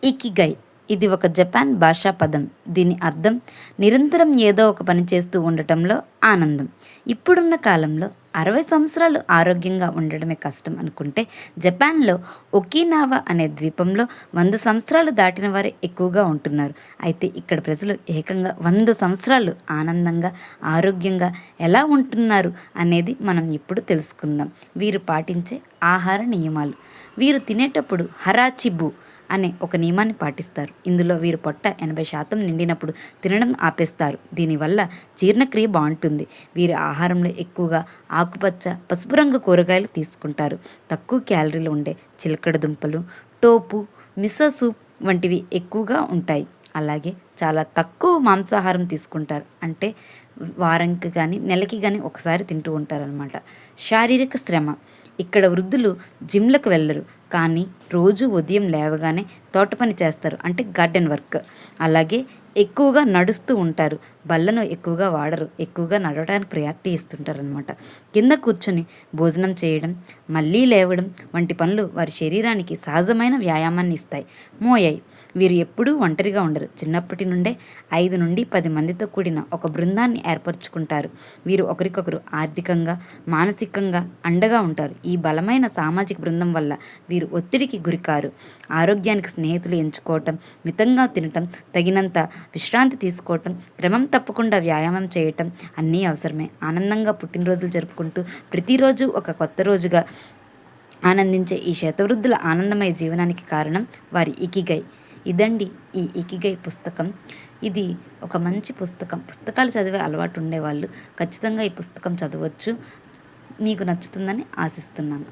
Ikigai ఇది ఒక Japan భాషా పదం. దీని అర్థం నిరంతరం ఏదో ఒక పని చేస్తూ ఉండటంలో ఆనందం. ఇప్పుడున్న కాలంలో 60 సంవత్సరాలు ఆరోగ్యంగా ఉండడమే కష్టం అనుకుంటే, జపాన్లో ఒకినావా అనే ద్వీపంలో 100 సంవత్సరాలు దాటిన వారే ఎక్కువగా ఉంటున్నారు. అయితే ఇక్కడ ప్రజలు ఏకంగా 100 సంవత్సరాలు ఆనందంగా, ఆరోగ్యంగా ఎలా ఉంటున్నారు అనేది మనం ఇప్పుడు తెలుసుకుందాం. వీరు పాటించే ఆహార నియమాలు. వీరు తినేటప్పుడు హరాచిబు అనే ఒక నియమాన్ని పాటిస్తారు. ఇందులో వీరు పొట్ట 80% నిండినప్పుడు తినడం ఆపేస్తారు. దీనివల్ల జీర్ణక్రియ బాగుంటుంది. వీరి ఆహారంలో ఎక్కువగా ఆకుపచ్చ, పసుపు రంగు కూరగాయలు తీసుకుంటారు. తక్కువ క్యాలరీలు ఉండే చిలకడ దుంపలు, టోపు, మిసో సూప్ వంటివి ఎక్కువగా ఉంటాయి. అలాగే చాలా తక్కువ మాంసాహారం తీసుకుంటారు. అంటే వారానికి కానీ నెలకి కానీ ఒకసారి తింటూ ఉంటారనమాట. శారీరక శ్రమ. ఇక్కడ వృద్ధులు జిమ్లకు వెళ్ళరు, కానీ రోజు ఉదయం లేవగానే తోట పని చేస్తారు, అంటే గార్డెన్ వర్క్. అలాగే ఎక్కువగా నడుస్తూ ఉంటారు. బళ్ళను ఎక్కువగా వాడరు, ఎక్కువగా నడవడానికి ప్రయారిటీ ఇస్తుంటారనమాట. కింద కూర్చొని భోజనం చేయడం, మళ్ళీ లేవడం వంటి పనులు వారి శరీరానికి సహజమైన వ్యాయామాన్ని ఇస్తాయి. మోయై వీరు ఎప్పుడూ ఒంటరిగా ఉండరు. చిన్నప్పటి నుండే 5 నుండి 10 మందితో కూడిన ఒక బృందాన్ని ఏర్పరచుకుంటారు. వీరు ఒకరికొకరు ఆర్థికంగా, మానసికంగా అండగా ఉంటారు. ఈ బలమైన సామాజిక బృందం వల్ల వీరు ఒత్తిడికి గురికారు. ఆరోగ్యానికి స్నేహితులు ఎంచుకోవటం, మితంగా తినటం, తగినంత విశ్రాంతి తీసుకోవటం, క్రమం తప్పకుండా వ్యాయామం చేయటం అన్నీ అవసరమే. ఆనందంగా పుట్టినరోజులు జరుపుకుంటూ ప్రతిరోజు ఒక కొత్త రోజుగా ఆనందించే ఈ శతవృద్ధుల ఆనందమయ జీవనానికి కారణం వారి ఇకిగై. ఇదండి ఈ ఇకిగై పుస్తకం. ఇది ఒక మంచి పుస్తకం. పుస్తకాలు చదివే అలవాటు ఉండేవాళ్ళు ఖచ్చితంగా ఈ పుస్తకం చదవచ్చు. మీకు నచ్చుతుందని ఆశిస్తున్నాను.